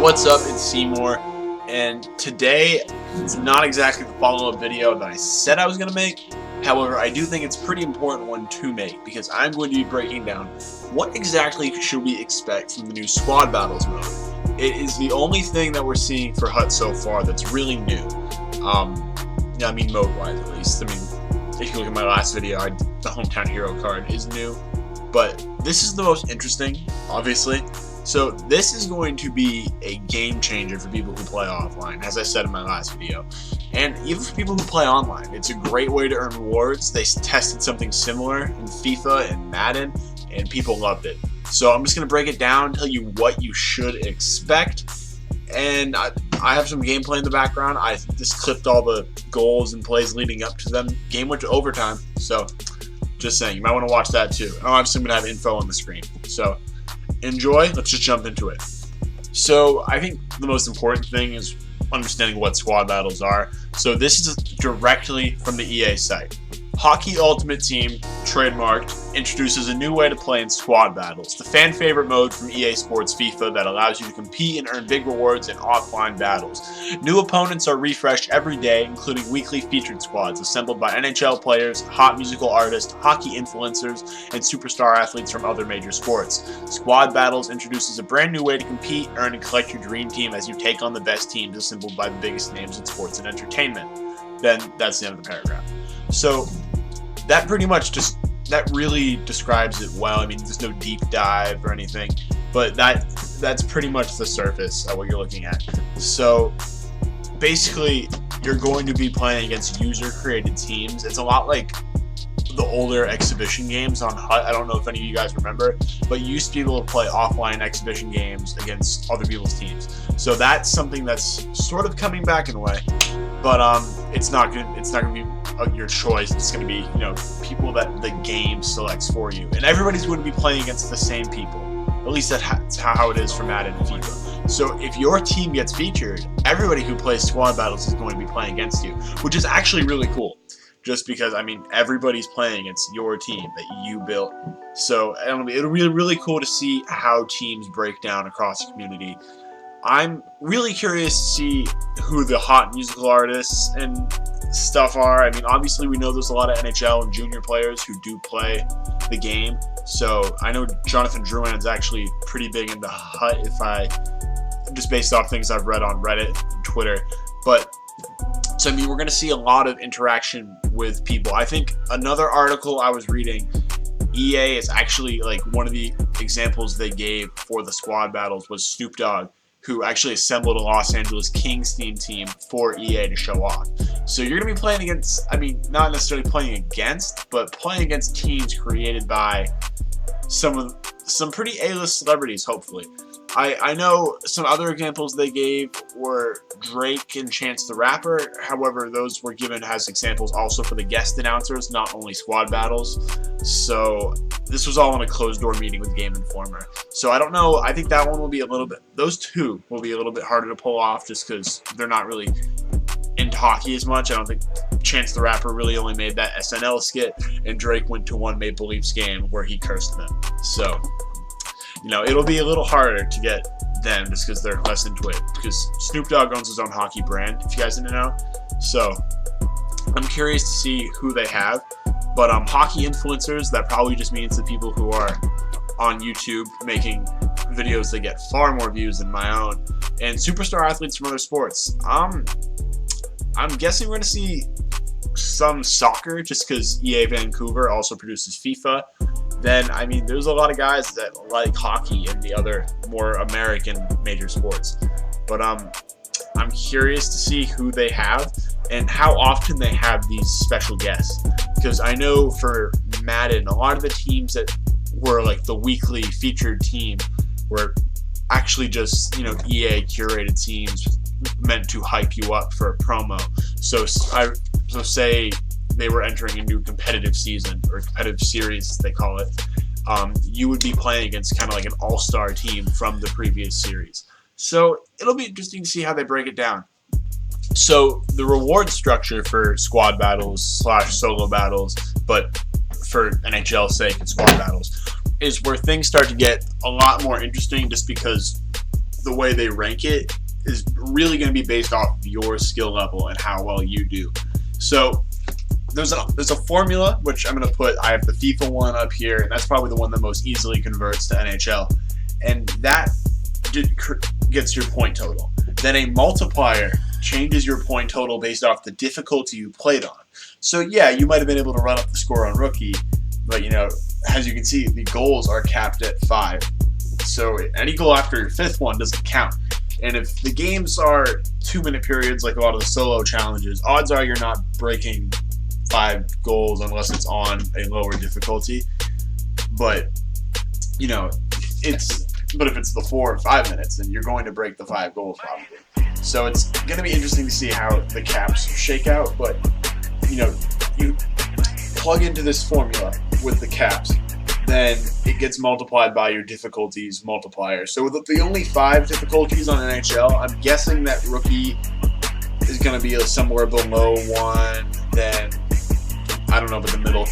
What's up, it's Seymour, and today it's not exactly the follow-up video that I said I was going to make. However, I do think it's a pretty important one to make because I'm going to be breaking down what exactly should we expect from the new Squad Battles mode. It is the only thing that we're seeing for HUT so far that's really new. Mode-wise at least. If you look at my last video, the Hometown Hero card is new, but this is the most interesting, obviously. So this is going to be a game changer for people who play offline, as I said in my last video. And even for people who play online, it's a great way to earn rewards. They tested something similar in FIFA and Madden, and people loved it. So I'm just going to break it down, tell you what you should expect. And I have some gameplay in the background. I just clipped all the goals and plays leading up to them. Game went to overtime, so just saying, you might want to watch that too. And obviously I'm going to have info on the screen. So enjoy. Let's just jump into it. So I think the most important thing is understanding what squad battles are. So this is directly from the EA site. Hockey Ultimate Team, trademarked, introduces a new way to play in squad battles, the fan favorite mode from EA Sports FIFA that allows you to compete and earn big rewards in offline battles. New opponents are refreshed every day, including weekly featured squads assembled by NHL players, hot musical artists, hockey influencers, and superstar athletes from other major sports. Squad battles introduces a brand new way to compete, earn, and collect your dream team as you take on the best teams assembled by the biggest names in sports and entertainment. Then that's the end of the paragraph. So that pretty much that really describes it well. There's no deep dive or anything, but that's pretty much the surface of what you're looking at. So basically, you're going to be playing against user-created teams. It's a lot like the older exhibition games on HUT. I don't know if any of you guys remember, but you used to be able to play offline exhibition games against other people's teams. So that's something that's sort of coming back in a way, but it's not gonna be your choice. It's going to be, people that the game selects for you, and everybody's going to be playing against the same people. At least that's how it is for Madden and FIFA. So if your team gets featured, everybody who plays squad battles is going to be playing against you, which is actually really cool. Just because everybody's playing against your team that you built. So it'll be really cool to see how teams break down across the community. I'm really curious to see who the hot musical artists and stuff are. Obviously we know there's a lot of NHL and junior players who do play the game. So I know Jonathan Drouin's actually pretty big into HUT, just based off things I've read on Reddit and Twitter. But so we're going to see a lot of interaction with people. I think another article I was reading, EA is actually one of the examples they gave for the squad battles was Snoop Dogg, who actually assembled a Los Angeles Kings theme team for EA to show off. So you're going to be playing against, not necessarily playing against, but playing against teams created by some pretty A-list celebrities, hopefully. I know some other examples they gave were Drake and Chance the Rapper. However, those were given as examples also for the guest announcers, not only squad battles. So this was all in a closed-door meeting with Game Informer. So I don't know. I think that one will be those two will be a little bit harder to pull off just because they're not really into hockey as much. I don't think Chance the Rapper really only made that SNL skit, and Drake went to one Maple Leafs game where he cursed them. So it'll be a little harder to get them just because they're less into it. Because Snoop Dogg owns his own hockey brand, if you guys didn't know. So I'm curious to see who they have. But hockey influencers, that probably just means the people who are on YouTube making videos that get far more views than my own. And superstar athletes from other sports. I'm guessing we're going to see some soccer just because EA Vancouver also produces FIFA. Then, there's a lot of guys that like hockey and the other more American major sports. But I'm curious to see who they have and how often they have these special guests. Because I know for Madden, a lot of the teams that were the weekly featured team were actually just, EA curated teams meant to hype you up for a promo. So say they were entering a new competitive season or competitive series, as they call it, you would be playing against kind of like an all-star team from the previous series. So it'll be interesting to see how they break it down. So the reward structure for squad battles / solo battles, but for NHL's sake and squad battles, is where things start to get a lot more interesting just because the way they rank it is really going to be based off of your skill level and how well you do. So there's a formula, which I'm going to put, I have the FIFA one up here, and that's probably the one that most easily converts to NHL. And that gets your point total. Then a multiplier changes your point total based off the difficulty you played on. So yeah, you might have been able to run up the score on rookie, but you know, as you can see, the goals are capped at 5. So any goal after your 5th one doesn't count. And if the games are 2-minute periods, like a lot of the solo challenges, odds are you're not breaking 5 goals unless it's on a lower difficulty. But you know, but if it's the 4 or 5 minutes, then you're going to break the 5 goals probably. So it's going to be interesting to see how the caps shake out. But you know, you plug into this formula with the caps, then it gets multiplied by your difficulties multiplier. So with the only 5 difficulties on NHL, I'm guessing that rookie is going to be somewhere below 1. Then I don't know, but the middle,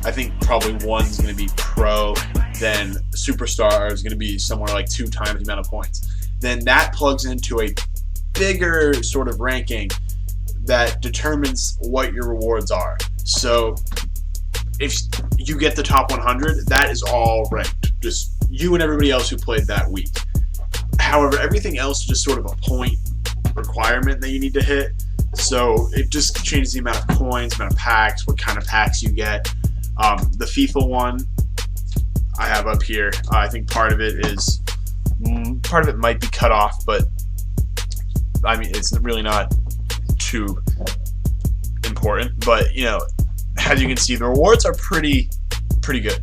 I think probably 1's going to be pro. Then superstar is going to be somewhere like 2 times the amount of points. Then that plugs into a bigger sort of ranking that determines what your rewards are. So if you get the top 100, that is all ranked. Just you and everybody else who played that week. However, everything else is just sort of a point requirement that you need to hit. So it just changes the amount of coins, amount of packs, what kind of packs you get. The FIFA one I have up here. I think part of it might be cut off, but I mean, it's really not too important. But you know, as you can see, the rewards are pretty good.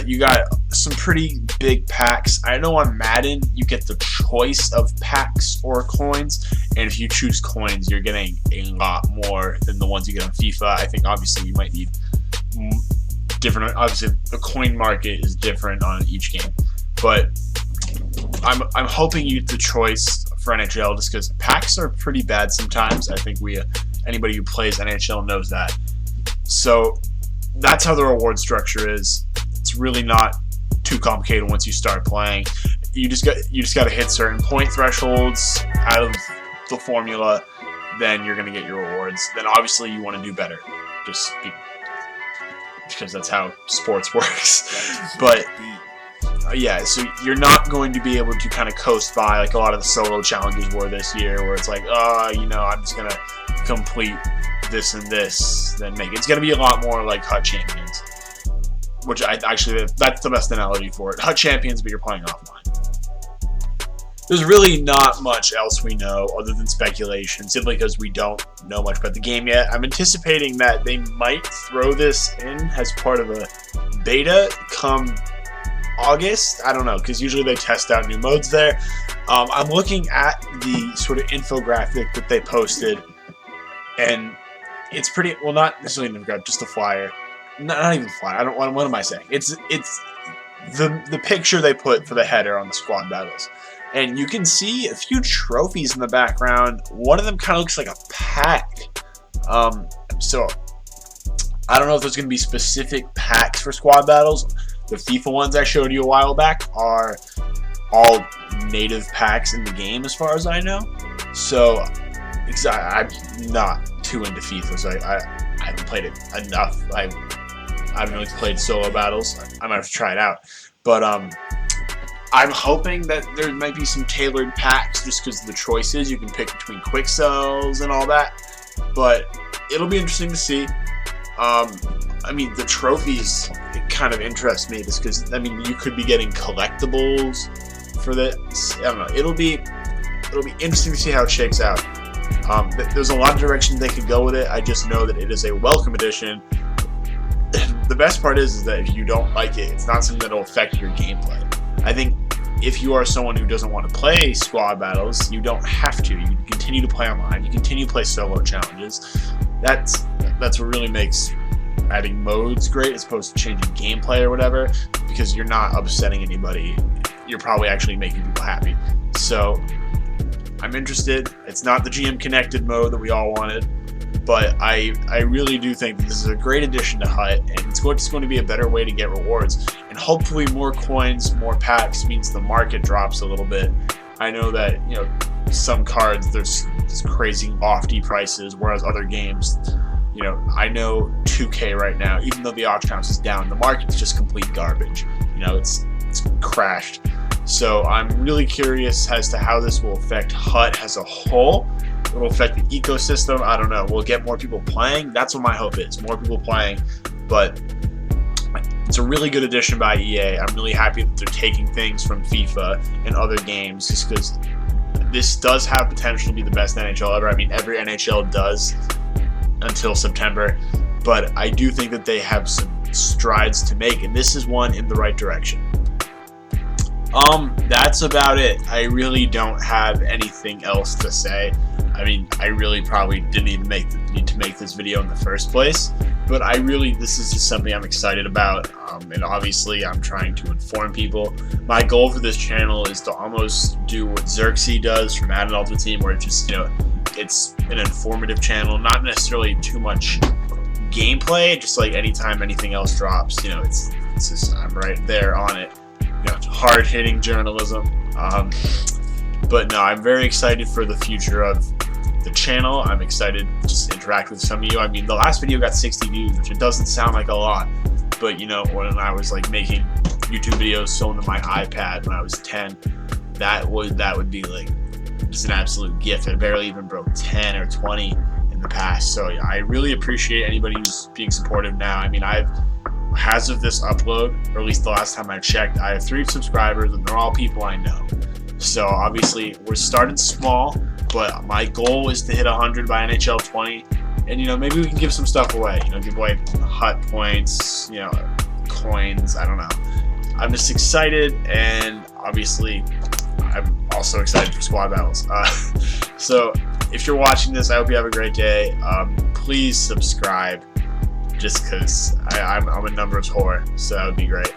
You got some pretty big packs. I know on Madden you get the choice of packs or coins, and if you choose coins, you're getting a lot more than the ones you get on FIFA. I think obviously you might need different. Obviously, the coin market is different on each game, but I'm hoping you get the choice for NHL just because packs are pretty bad sometimes. I think anybody who plays NHL knows that. So that's how the reward structure is. It's really not too complicated once you start playing. You just got to hit certain point thresholds out of the formula, then you're going to get your rewards. Then obviously you want to do better, just because that's how sports works. But yeah, so you're not going to be able to kind of coast by like a lot of the solo challenges were this year, where it's like, you know, I'm just gonna complete this and this, then make it. It's gonna be a lot more like Hut Champions, which that's the best analogy for it. Hut Champions, but you're playing offline. There's really not much else we know other than speculation, simply because we don't know much about the game yet. I'm anticipating that they might throw this in as part of a beta come August. I don't know, because usually they test out new modes there. I'm looking at the sort of infographic that they posted, and it's pretty, well, not necessarily an infographic, just a flyer. Not even a flyer. What am I saying? It's the picture they put for the header on the squad battles. And you can see a few trophies in the background. One of them kind of looks like a pack. So I don't know if there's going to be specific packs for squad battles. The FIFA ones I showed you a while back are all native packs in the game as far as I know. So I'm not too into FIFA, so I haven't played it enough. I haven't really played solo battles. I might have to try it out. But I'm hoping that there might be some tailored packs just because of the choices. You can pick between quick sells and all that. But it'll be interesting to see. I mean, the trophies, it kind of interest me just because, I mean, you could be getting collectibles for this. I don't know. It'll be interesting to see how it shakes out. There's a lot of directions they could go with it. I just know that it is a welcome addition. The best part is that if you don't like it, it's not something that will affect your gameplay. I think if you are someone who doesn't want to play squad battles, you don't have to. You can continue to play online. You continue to play solo challenges. That's what really makes adding modes great as opposed to changing gameplay or whatever, because you're not upsetting anybody. You're probably actually making people happy. So I'm interested. It's not the GM connected mode that we all wanted, but I really do think that this is a great addition to Hut, and it's going to be a better way to get rewards. And hopefully more coins, more packs means the market drops a little bit, I know that, you know, some cards there's crazy lofty prices, whereas other games, you know, I know 2K right now, even though the auction house is down, the market's just complete garbage. You know, it's crashed. So I'm really curious as to how this will affect HUT as a whole. It will affect the ecosystem. I don't know. We'll get more people playing. That's what my hope is. More people playing. But it's a really good addition by EA. I'm really happy that they're taking things from FIFA and other games, just because this does have potential to be the best NHL ever. I mean, every NHL does until September, but I do think that they have some strides to make, and this is one in the right direction. That's about it. I really don't have anything else to say. I mean, I really probably didn't even need to make this video in the first place, but this is just something I'm excited about, and obviously I'm trying to inform people. My goal for this channel is to almost do what Xerxes does from Madden Ultimate Team, where it's just, you know, it's an informative channel, not necessarily too much gameplay, just like anytime anything else drops, you know, it's just, I'm right there on it. You know, hard-hitting journalism. But no, I'm very excited for the future of the channel. I'm excited to just interact with some of you. I mean, the last video got 60 views, which it doesn't sound like a lot, but you know, when I was like making YouTube videos filmed on my iPad when I was 10, that would be like just an absolute gift. I barely even broke 10 or 20 in the past. So I really appreciate anybody who's being supportive now. I mean, as of this upload, or at least the last time I checked, I have 3 subscribers, and they're all people I know. So obviously we're starting small, but my goal is to hit 100 by NHL 20, and you know, maybe we can give some stuff away. You know, give away HUT points, you know, coins. I don't know. I'm just excited, and obviously I'm also excited for squad battles. So if you're watching this, I hope you have a great day. Please subscribe, just because I'm a numbers whore, so that would be great.